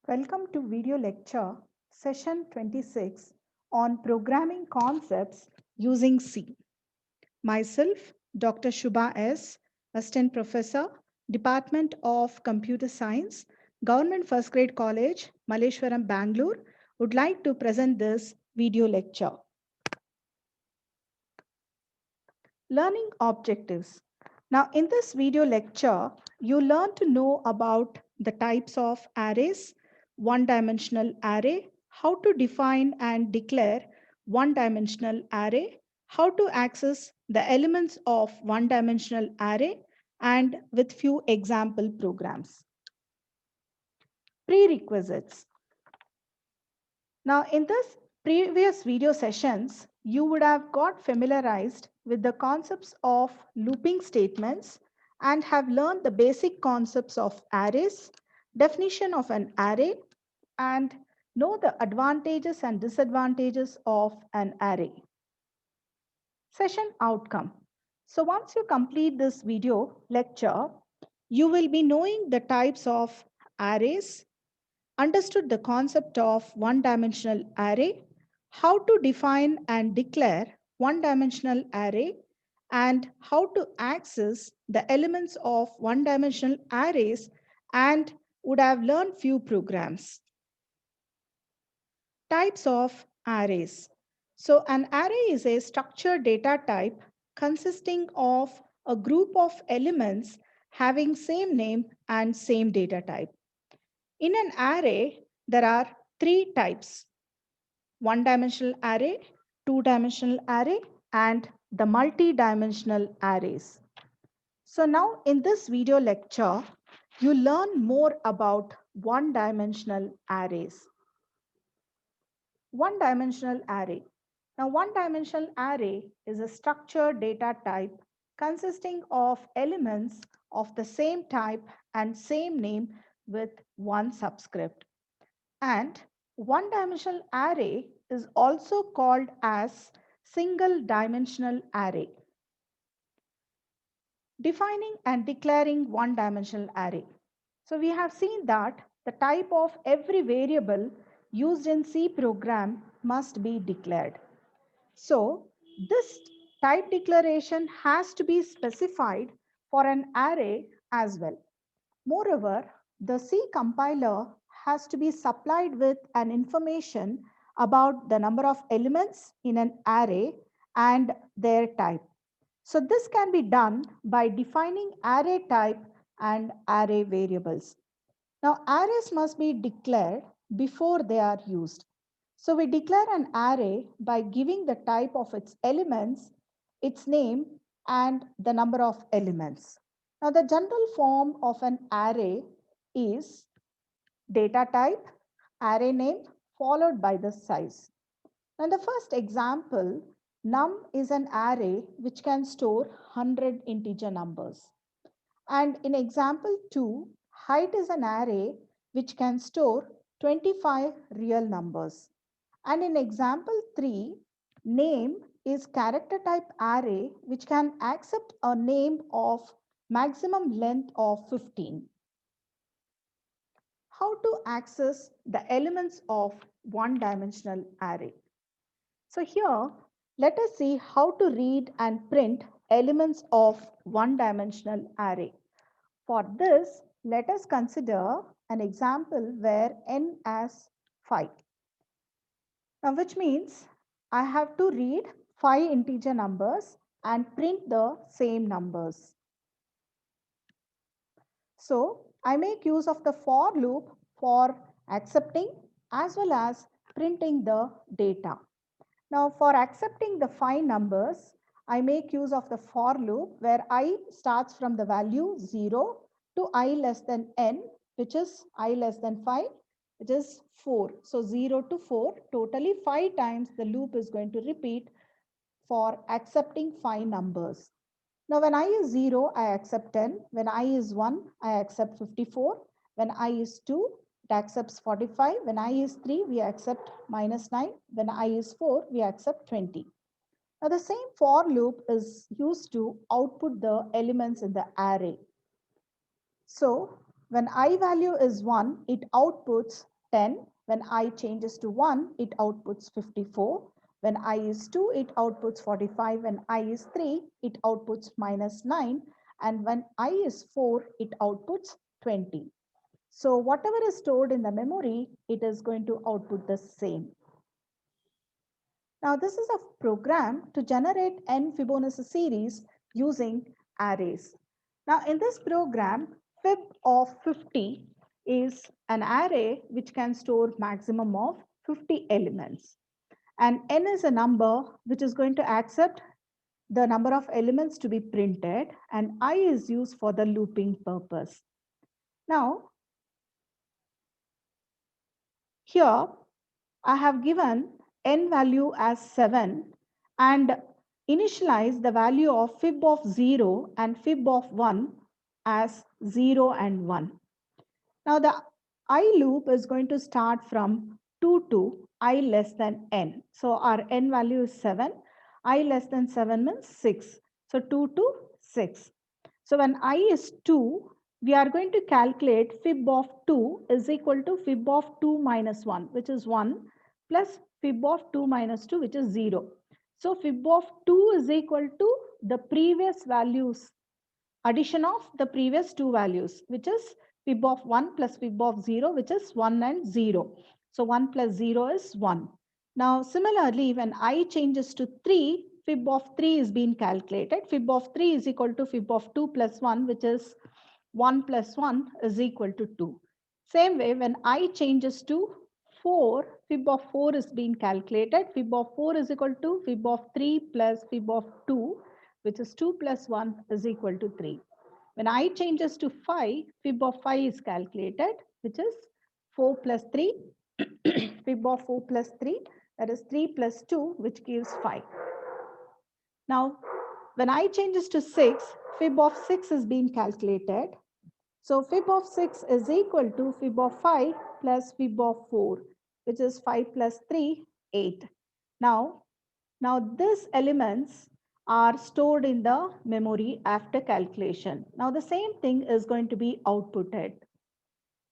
Welcome to video lecture session 26 on programming concepts using C. Myself, Dr. Shubha S., Assistant Professor, Department of Computer Science, Government First Grade College, Malleshwaram, Bangalore, would like to present this video lecture. Learning objectives. Now, in this video lecture, you learn to know about the types of arrays, one-dimensional array, how to define and declare one-dimensional array, how to access the elements of one-dimensional array, and with few example programs. Prerequisites. Now, in this previous video sessions, you would have got familiarized with the concepts of looping statements and have learned the basic concepts of arrays, definition of an array, and know the advantages and disadvantages of an array. Session outcome. So once you complete this video lecture, you will be knowing the types of arrays, understood the concept of one-dimensional array, how to define and declare one-dimensional array, and how to access the elements of one-dimensional arrays, and would have learned few programs. Types of arrays. So an array is a structured data type consisting of a group of elements having same name and same data type. In an array, there are three types: one-dimensional array, two-dimensional array, and the multi-dimensional arrays. So now in this video lecture, you learn more about one-dimensional arrays. One-dimensional array. Now, one-dimensional array is a structured data type consisting of elements of the same type and same name with one subscript. And one-dimensional array is also called as single-dimensional array. Defining and declaring one-dimensional array. So we have seen that the type of every variable used in C program must be declared. So this type declaration has to be specified for an array as well. Moreover, the C compiler has to be supplied with an information about the number of elements in an array and their type. So this can be done by defining array type and array variables. Now arrays must be declared before they are used. So we declare an array by giving the type of its elements, its name, and the number of elements. Now the general form of an array is data type, array name, followed by the size. Now the first example, num is an array which can store 100 integer numbers. And in example 2, height is an array which can store 25 real numbers. And in example 3, name is character type array which can accept a name of maximum length of 15. How to access the elements of one-dimensional array? So here, let us see how to read and print elements of one-dimensional array. For this, let us consider an example where n as 5. Now, which means I have to read 5 integer numbers and print the same numbers. So, I make use of the for loop for accepting as well as printing the data. Now, for accepting the 5 numbers, I make use of the for loop where I starts from the value 0 to I less than n, which is I less than 5, which is 4. So 0 to 4, totally 5 times the loop is going to repeat for accepting 5 numbers. Now, when I is 0, I accept 10. When I is 1, I accept 54. When I is 2, it accepts 45. When I is 3, we accept minus 9. When I is 4, we accept 20. Now, the same for loop is used to output the elements in the array. So, when I value is 1, it outputs 10. When I changes to 1, it outputs 54. When I is 2, it outputs 45. When I is 3, it outputs -9. And when I is 4, it outputs 20. So whatever is stored in the memory, it is going to output the same. Now this is a program to generate n Fibonacci series using arrays. Now in this program, fib of 50 is an array which can store maximum of 50 elements. And n is a number which is going to accept the number of elements to be printed, and I is used for the looping purpose. Now, here I have given n value as 7 and initialize the value of fib of 0 and fib of 1 as 0 and 1. Now the I loop is going to start from 2 to I less than n. So our n value is 7. I less than 7 means 6. So 2 to 6. So when I is 2, we are going to calculate fib of 2 is equal to fib of 2 minus 1, which is 1, plus fib of 2 minus 2, which is 0. So fib of 2 is equal to the previous values, addition of the previous two values, which is fib of 1 plus fib of 0, which is 1 and 0. So 1 plus 0 is 1. Now, similarly, when I changes to 3, fib of 3 is being calculated. Fib of 3 is equal to fib of 2 plus 1, which is 1 plus 1 is equal to 2. Same way, when I changes to 4, fib of 4 is being calculated. Fib of 4 is equal to fib of 3 plus fib of 2, which is 2 plus 1 is equal to 3. When I changes to 5, fib of 5 is calculated, which is 4 plus 3, fib of 4 plus 3, that is 3 plus 2, which gives 5. Now, when I changes to 6, fib of 6 is being calculated. So fib of 6 is equal to fib of 5 plus fib of 4, which is 5 plus 3, 8. Now these elements are stored in the memory after calculation. Now the same thing is going to be outputted.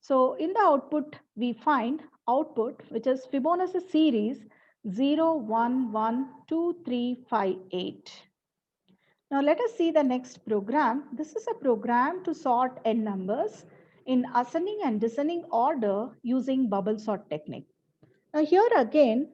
So in the output, we find output, which is Fibonacci series 0, 1, 1, 2, 3, 5, 8. Now let us see the next program. This is a program to sort n numbers in ascending and descending order using bubble sort technique. Now here again,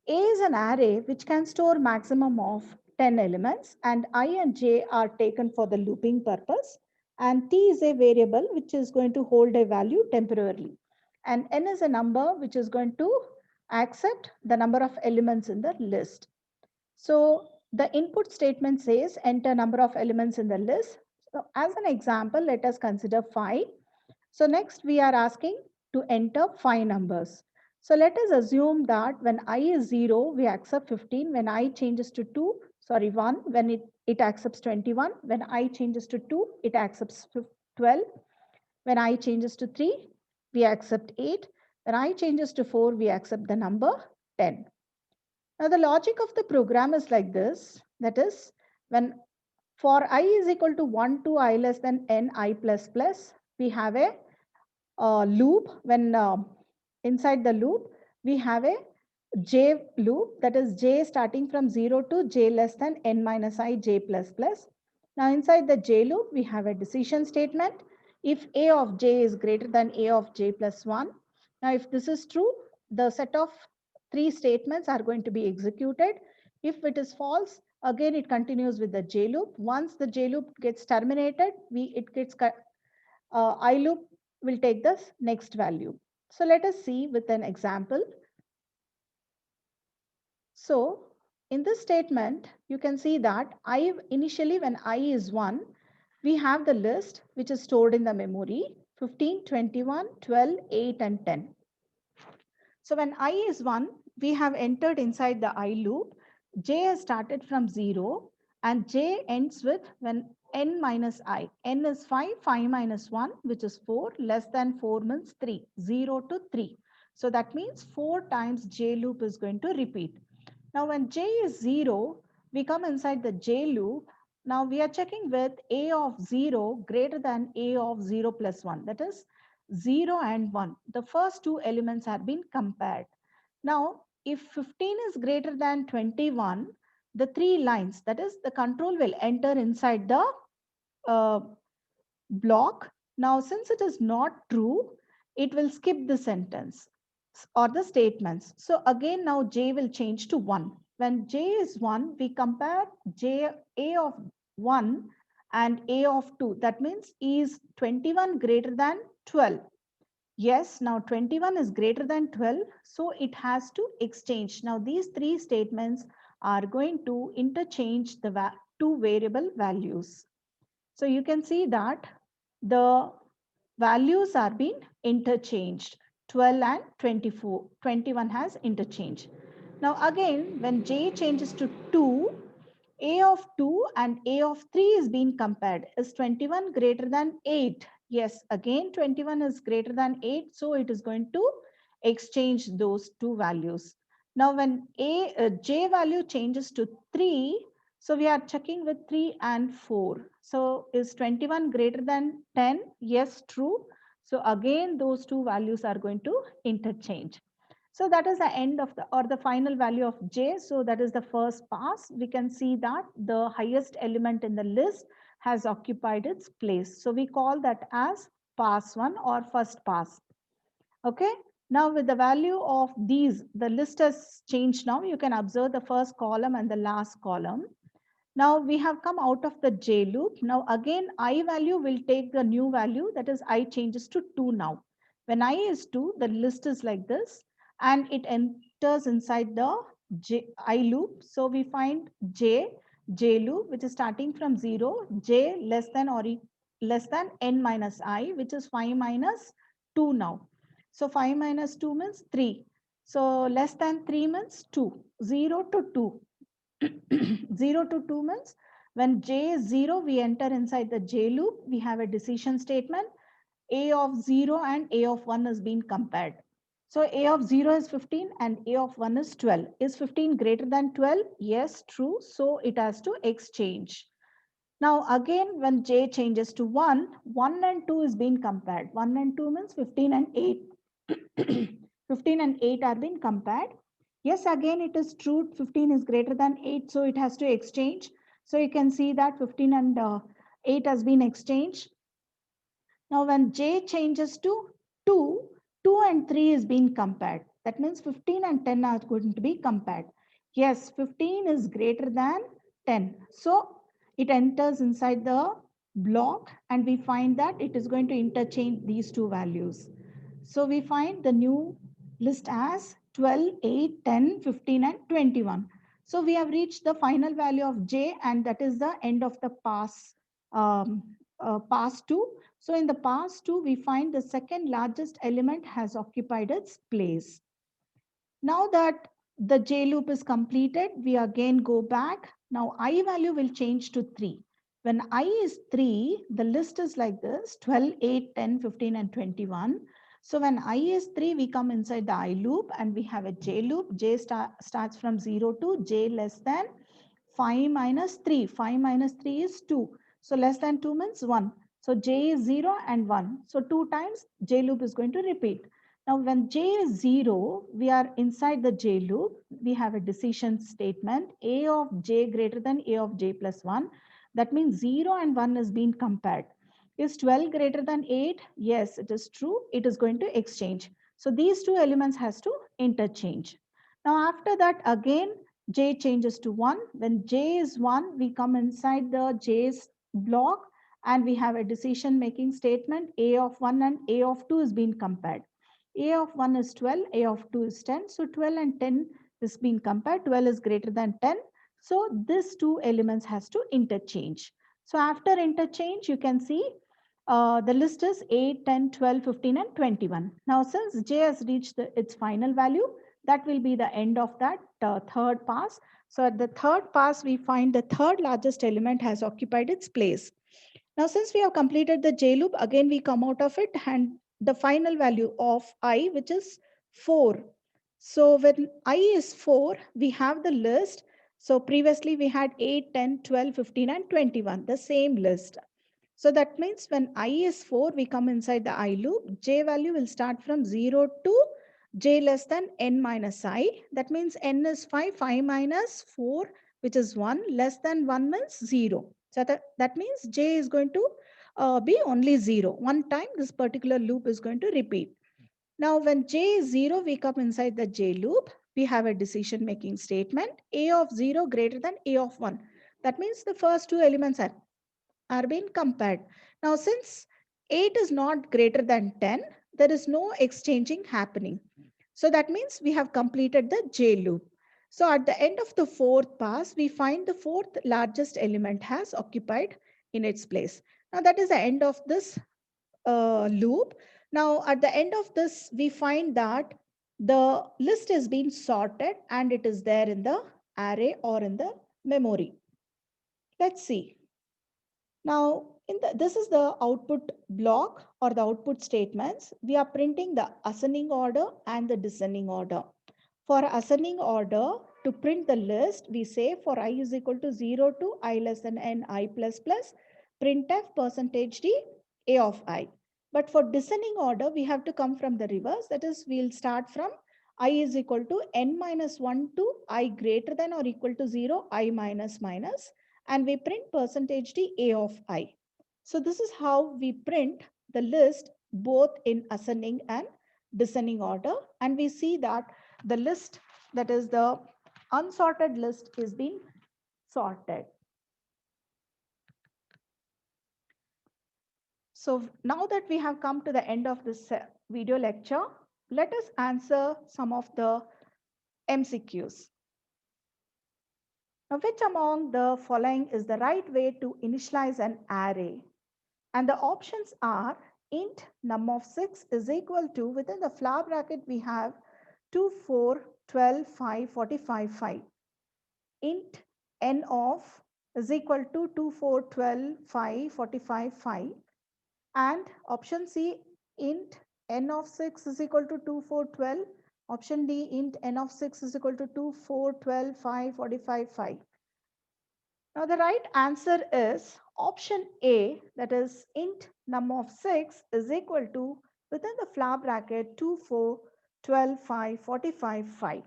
A is an array which can store maximum of 10 elements, and I and j are taken for the looping purpose, and t is a variable which is going to hold a value temporarily, and n is a number which is going to accept the number of elements in the list. So the input statement says enter number of elements in the list. So as an example, let us consider 5. So next we are asking to enter 5 numbers. So let us assume that when I is 0, we accept 15. When I changes to 1, when it accepts 21. When I changes to 2, it accepts 12. When I changes to 3, we accept 8. When I changes to 4, we accept the number 10. Now the logic of the program is like this. That is, when for I is equal to 1 to I less than n I plus plus, we have a loop. When inside the loop, we have a j loop, that is j starting from 0 to j less than n minus I j plus plus. Now inside the j loop, we have a decision statement. If a of j is greater than a of j plus 1. Now if this is true, the set of 3 statements are going to be executed. If it is false, again it continues with the j loop. Once the j loop gets terminated, I loop will take this next value. So let us see with an example. So in this statement, you can see that initially when I is 1, we have the list which is stored in the memory 15, 21, 12, 8 and 10. So when I is 1, we have entered inside the I loop. J has started from 0 and J ends with when n minus I. N is 5, 5 minus 1, which is 4. Less than 4 means 3, 0 to 3. So that means 4 times J loop is going to repeat. Now when J is 0, we come inside the J loop. Now we are checking with A of 0 greater than A of 0 plus 1. That is, 0 and 1. The first two elements are being compared. Now, if 15 is greater than 21, the three lines, that is, the control will enter inside the uh, block. Now, since it is not true, it will skip the sentence or the statements. So again, now J will change to 1. When J is 1, we compare A of 1 and A of 2. That means is 21 greater than 12? Yes, now 21 is greater than 12, so it has to exchange. Now these three statements are going to interchange the two variable values. So you can see that the values are being interchanged. 12 and 24, 21 has interchanged. Now again, when J changes to 2, A of 2 and A of 3 is being compared. Is 21 greater than 8? Yes, again 21 is greater than 8, so it is going to exchange those two values. Now when J value changes to 3, so we are checking with 3 and 4. So is 21 greater than 10? Yes, true. So again, those two values are going to interchange. So that is the end of the final value of J. So that is the first pass. We can see that the highest element in the list has occupied its place. So we call that as pass 1 or first pass. Okay. Now with the value of these, the list has changed now. You can observe the first column and the last column. Now we have come out of the J loop. Now again, I value will take the new value, that is I changes to 2 now. When I is 2, the list is like this and it enters inside the I loop. So we find J loop, which is starting from 0, J less than or less than n minus I, which is 5 minus 2 now. So 5 minus 2 means 3. So less than 3 means 2, 0 to 2. 0 to 2 means when J is 0, we enter inside the J loop. We have a decision statement. A of 0 and A of 1 is being compared. So A of 0 is 15 and A of 1 is 12. Is 15 greater than 12? Yes, true. So it has to exchange. Now again, when J changes to 1, 1 and 2 is being compared. 1 and 2 means 15 and 8. 15 and 8 are being compared. Yes, again, it is true. 15 is greater than 8, so it has to exchange. So you can see that 15 and 8 has been exchanged. Now, when J changes to 2, 2 and 3 is being compared. That means 15 and 10 are going to be compared. Yes, 15 is greater than 10. So it enters inside the block and we find that it is going to interchange these two values. So we find the new list as 12, 8, 10, 15 and 21. So we have reached the final value of J and that is the end of the pass 2. So in the pass 2, we find the second largest element has occupied its place. Now that the J loop is completed, we again go back. Now I value will change to 3. When I is 3, the list is like this, 12, 8, 10, 15 and 21. So when I is 3, we come inside the I loop and we have a J loop. J starts from 0 to J less than 5 minus 3. 5 minus 3 is 2. So less than 2 means 1. So J is 0 and 1. So 2 times J loop is going to repeat. Now when J is 0, we are inside the J loop. We have a decision statement. A of J greater than A of J plus 1. That means 0 and 1 is being compared. Is 12 greater than 8? Yes, it is true. It is going to exchange. So these two elements has to interchange. Now after that again, J changes to 1. When J is 1, we come inside the J's block and we have a decision making statement. A of 1 and A of 2 is being compared. A of 1 is 12, A of 2 is 10. So 12 and 10 is being compared. 12 is greater than 10. So these two elements has to interchange. So after interchange, you can see the list is 8, 10, 12, 15 and 21. Now since J has reached its final value, that will be the end of that third pass. So at the third pass, we find the third largest element has occupied its place. Now, since we have completed the J loop, again we come out of it and the final value of I, which is 4. So when I is 4, we have the list. So previously we had 8, 10, 12, 15 and 21, the same list. So that means when I is 4, we come inside the I loop. J value will start from 0 to j less than n minus I. That means n is 5, 5 minus 4, which is 1, less than 1 means 0. So that means j is going to be only 0. One time this particular loop is going to repeat. Now when j is 0, we come inside the j loop. We have a decision making statement. A of 0 greater than A of 1. That means the first two elements are being compared. Now, since 8 is not greater than 10, there is no exchanging happening. So that means we have completed the J loop. So at the end of the fourth pass, we find the fourth largest element has occupied in its place. Now that is the end of this loop. Now at the end of this, we find that the list is being sorted and it is there in the array or in the memory. Let's see. Now, this is the output block or the output statements. We are printing the ascending order and the descending order. For ascending order, to print the list, we say for I is equal to 0 to I less than n I plus plus, printf percentage d a of I. But for descending order, we have to come from the reverse. That is, we'll start from I is equal to n minus 1 to I greater than or equal to 0, I minus minus, and we print percentage d a of I. So this is how we print the list both in ascending and descending order. And we see that the list, that is the unsorted list, is being sorted. So now that we have come to the end of this video lecture, let us answer some of the MCQs. Now, which among the following is the right way to initialize an array? And the options are int num of 6 is equal to, within the flower bracket we have 2, 4, 12, 5, 45, 5. Int n of is equal to 2, 4, 12, 5, 45, 5. And option C, int n of 6 is equal to 2, 4, 12. Option D, int n of 6 is equal to 2, 4, 12, 5, 45, 5. Now the right answer is option A, that is int num of 6 is equal to, within the flower bracket, 2, 4, 12, 5, 45, 5.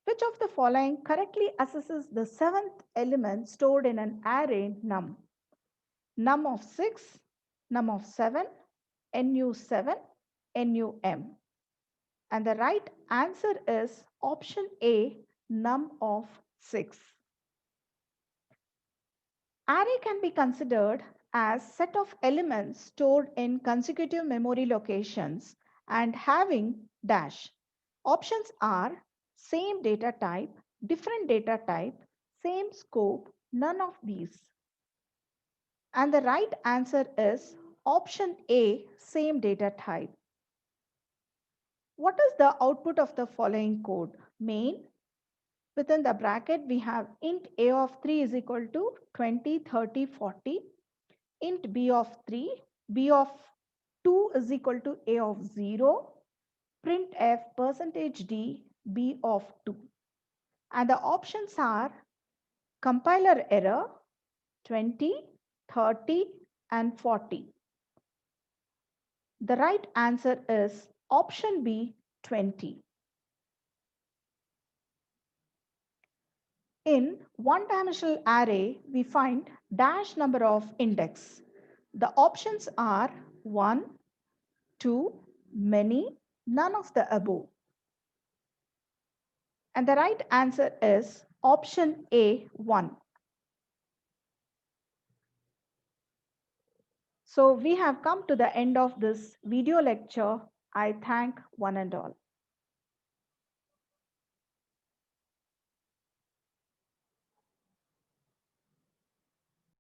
Which of the following correctly assesses the seventh element stored in an array num? Num of 6, num of 7, nu7, num. And the right answer is option A, num of 6. Array can be considered as set of elements stored in consecutive memory locations and having dash. Options are same data type, different data type, same scope, none of these. And the right answer is option A, same data type. What is the output of the following code? Main, within the bracket, we have int a of 3 is equal to 20, 30, 40. Int b of 3, b of 2 is equal to a of 0. Print f percentage d, b of 2. And the options are compiler error, 20, 30, and 40. The right answer is option B, 20. In one-dimensional array, we find dash number of index. The options are 1, 2, many, none of the above. And the right answer is option A, 1. So we have come to the end of this video lecture. I thank one and all.